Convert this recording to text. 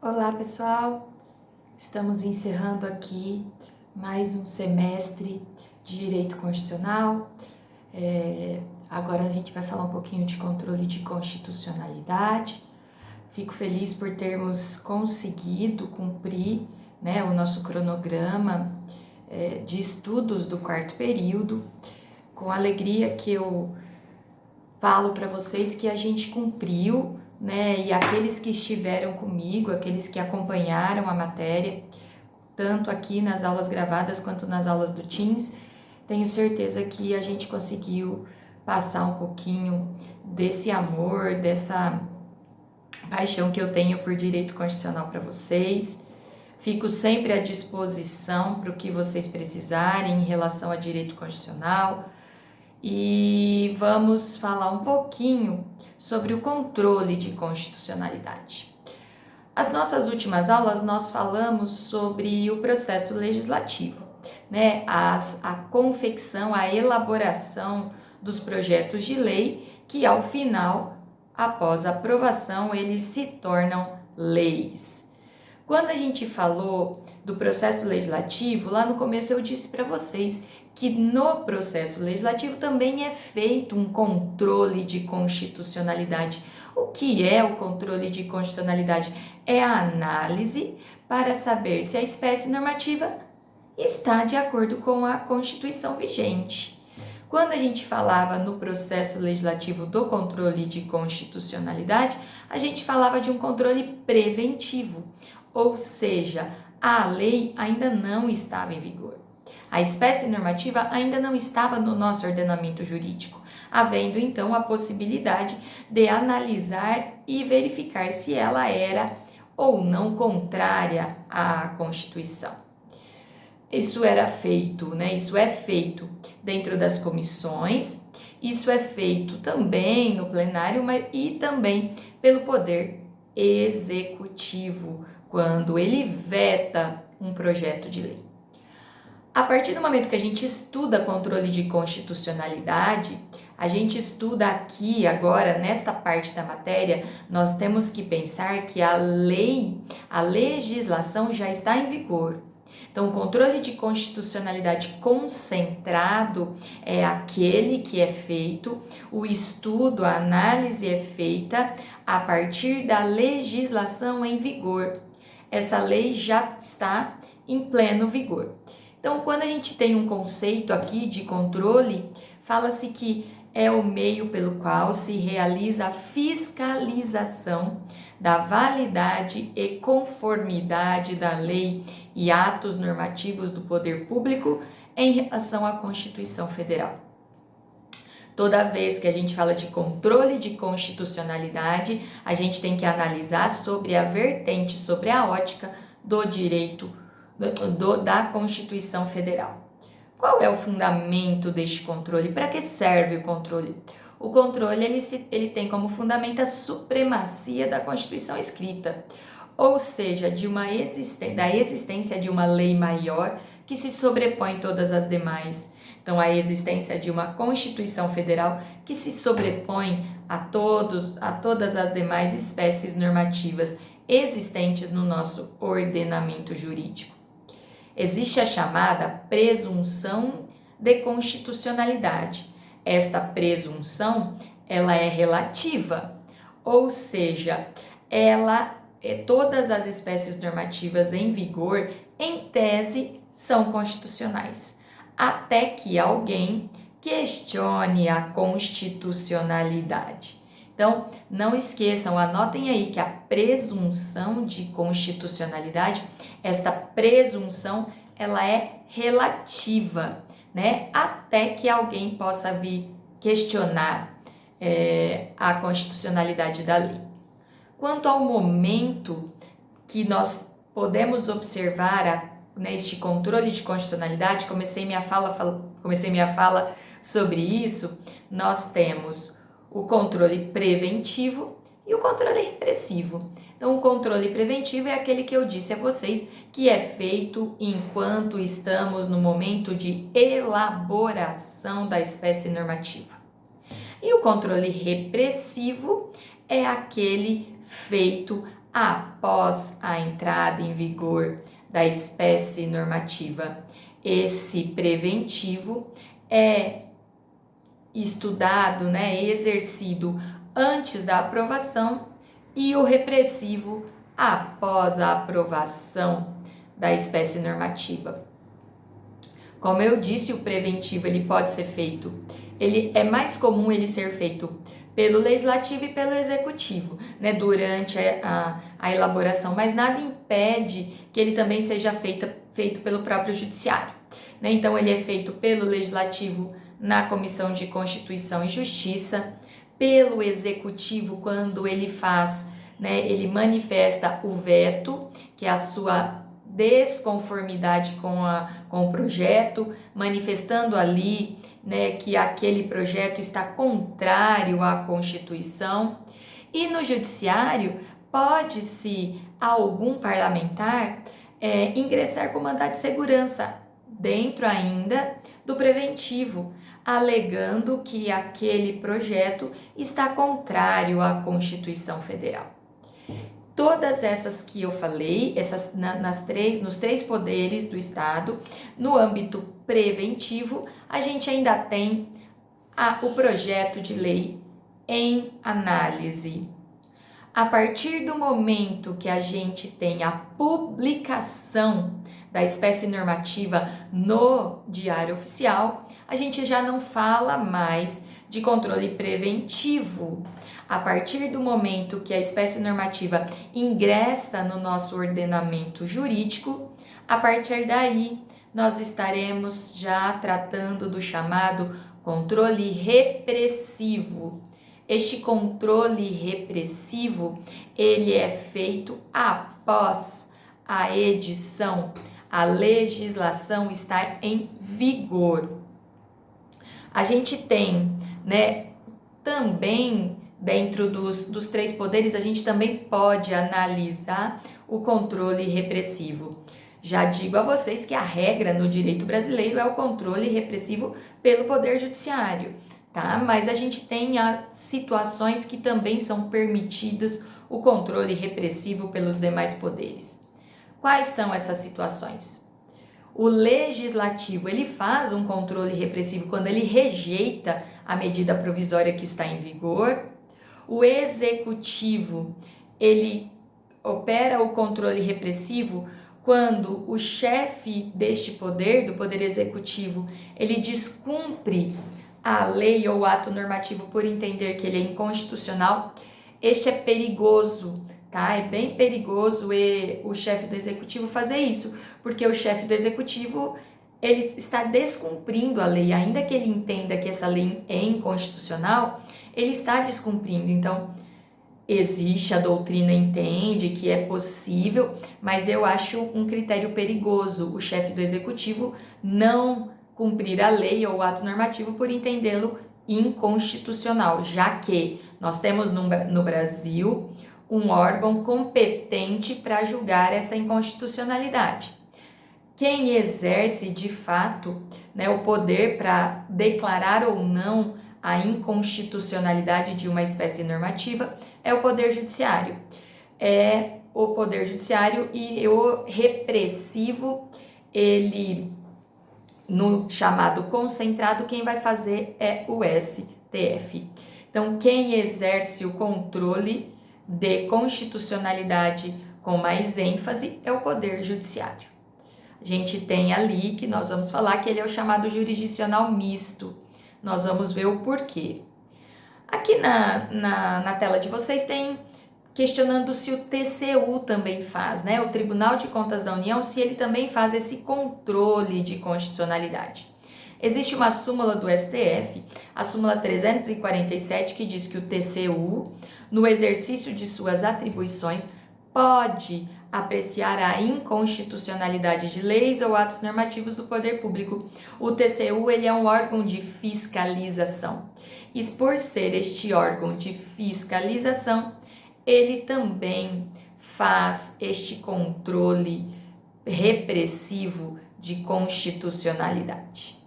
Olá, pessoal! Estamos encerrando aqui mais um semestre de Direito Constitucional. Agora a gente vai falar um pouquinho de controle de constitucionalidade. Fico feliz por termos conseguido cumprir, o nosso cronograma de estudos do quarto período. Com alegria que eu falo para vocês que a gente cumpriu, e aqueles que estiveram comigo, aqueles que acompanharam a matéria, tanto aqui nas aulas gravadas quanto nas aulas do Teams, tenho certeza que a gente conseguiu passar um pouquinho desse amor, dessa paixão que eu tenho por direito constitucional para vocês. Fico sempre à disposição para o que vocês precisarem em relação a direito constitucional. E vamos falar um pouquinho sobre o controle de constitucionalidade. As nossas últimas aulas nós falamos sobre o processo legislativo, a confecção, a elaboração dos projetos de lei que ao final, após a aprovação, eles se tornam leis. Quando a gente falou do processo legislativo, lá no começo eu disse para vocês que no processo legislativo também é feito um controle de constitucionalidade. O que é o controle de constitucionalidade? É a análise para saber se a espécie normativa está de acordo com a Constituição vigente. Quando a gente falava no processo legislativo do controle de constitucionalidade, a gente falava de um controle preventivo, ou seja, a lei ainda não estava em vigor. A espécie normativa ainda não estava no nosso ordenamento jurídico, havendo então a possibilidade de analisar e verificar se ela era ou não contrária à Constituição. Isso era feito, Isso é feito dentro das comissões, isso é feito também no plenário e também pelo Poder Executivo, quando ele veta um projeto de lei. A partir do momento que a gente estuda controle de constitucionalidade, a gente estuda aqui agora, nesta parte da matéria, nós temos que pensar que a legislação já está em vigor. Então, o controle de constitucionalidade concentrado é aquele que é feito, o estudo, a análise é feita a partir da legislação em vigor. Essa lei já está em pleno vigor. Então, quando a gente tem um conceito aqui de controle, fala-se que é o meio pelo qual se realiza a fiscalização da validade e conformidade da lei e atos normativos do poder público em relação à Constituição Federal. Toda vez que a gente fala de controle de constitucionalidade, a gente tem que analisar sobre a vertente, sobre a ótica do direito da Constituição Federal. Qual é o fundamento deste controle? Para que serve o controle? O controle ele tem como fundamento a supremacia da Constituição escrita, ou seja, da existência de uma lei maior que se sobrepõe todas as demais. Então, a existência de uma Constituição Federal que se sobrepõe a todas as demais espécies normativas existentes no nosso ordenamento jurídico. Existe a chamada presunção de constitucionalidade. Esta presunção, ela é relativa, ou seja, todas as espécies normativas em vigor, em tese, são constitucionais, até que alguém questione a constitucionalidade. Então, não esqueçam, anotem aí que a presunção de constitucionalidade, esta presunção, ela é relativa, até que alguém possa vir questionar a constitucionalidade da lei. Quanto ao momento que nós podemos observar este controle de constitucionalidade, comecei minha fala sobre isso, nós temos o controle preventivo e o controle repressivo. Então, o controle preventivo é aquele que eu disse a vocês que é feito enquanto estamos no momento de elaboração da espécie normativa. E o controle repressivo é aquele feito após a entrada em vigor da espécie normativa. Esse preventivo é estudado, exercido antes da aprovação, e o repressivo após a aprovação da espécie normativa. Como eu disse, o preventivo ele pode ser feito, ele é mais comum ele ser feito pelo legislativo e pelo executivo, durante a elaboração, mas nada impede que ele também seja feito pelo próprio judiciário. Então, ele é feito pelo legislativo na Comissão de Constituição e Justiça, pelo executivo quando ele ele manifesta o veto, que é a sua desconformidade com o projeto, manifestando ali que aquele projeto está contrário à Constituição. E no judiciário, pode-se algum parlamentar ingressar com mandado de segurança, dentro ainda do preventivo, alegando que aquele projeto está contrário à Constituição Federal. Todas essas que eu falei, nos três poderes do Estado, no âmbito preventivo, a gente ainda tem o projeto de lei em análise. A partir do momento que a gente tem a publicação da espécie normativa no Diário Oficial, a gente já não fala mais de controle preventivo. A partir do momento que a espécie normativa ingressa no nosso ordenamento jurídico, a partir daí nós estaremos já tratando do chamado controle repressivo. Este controle repressivo, ele é feito após a edição, a legislação estar em vigor. A gente tem, também dentro dos três poderes, a gente também pode analisar o controle repressivo. Já digo a vocês que a regra no direito brasileiro é o controle repressivo pelo Poder Judiciário, tá? Mas a gente tem situações que também são permitidas o controle repressivo pelos demais poderes. Quais são essas situações? O legislativo, ele faz um controle repressivo quando ele rejeita a medida provisória que está em vigor. O executivo, ele opera o controle repressivo quando o chefe deste poder, do poder executivo, ele descumpre a lei ou ato normativo por entender que ele é inconstitucional. Este é perigoso, tá? É bem perigoso o chefe do executivo fazer isso, porque o chefe do executivo, ele está descumprindo a lei, ainda que ele entenda que essa lei é inconstitucional, ele está descumprindo. Então, a doutrina entende que é possível, mas eu acho um critério perigoso o chefe do executivo não cumprir a lei ou o ato normativo por entendê-lo inconstitucional, já que nós temos no Brasil um órgão competente para julgar essa inconstitucionalidade. Quem exerce de fato o poder para declarar ou não a inconstitucionalidade de uma espécie normativa é o Poder Judiciário. É o Poder Judiciário, e o repressivo, ele, no chamado concentrado, quem vai fazer é o STF. Então, quem exerce o controle de constitucionalidade com mais ênfase é o Poder Judiciário. A gente tem ali, que nós vamos falar, que ele é o chamado jurisdicional misto. Nós vamos ver o porquê. Aqui na tela de vocês tem questionando se o TCU também faz, o Tribunal de Contas da União, se ele também faz esse controle de constitucionalidade. Existe uma súmula do STF, a súmula 347, que diz que o TCU, no exercício de suas atribuições, pode apreciar a inconstitucionalidade de leis ou atos normativos do poder público. O TCU, ele é um órgão de fiscalização. E por ser este órgão de fiscalização, ele também faz este controle repressivo de constitucionalidade.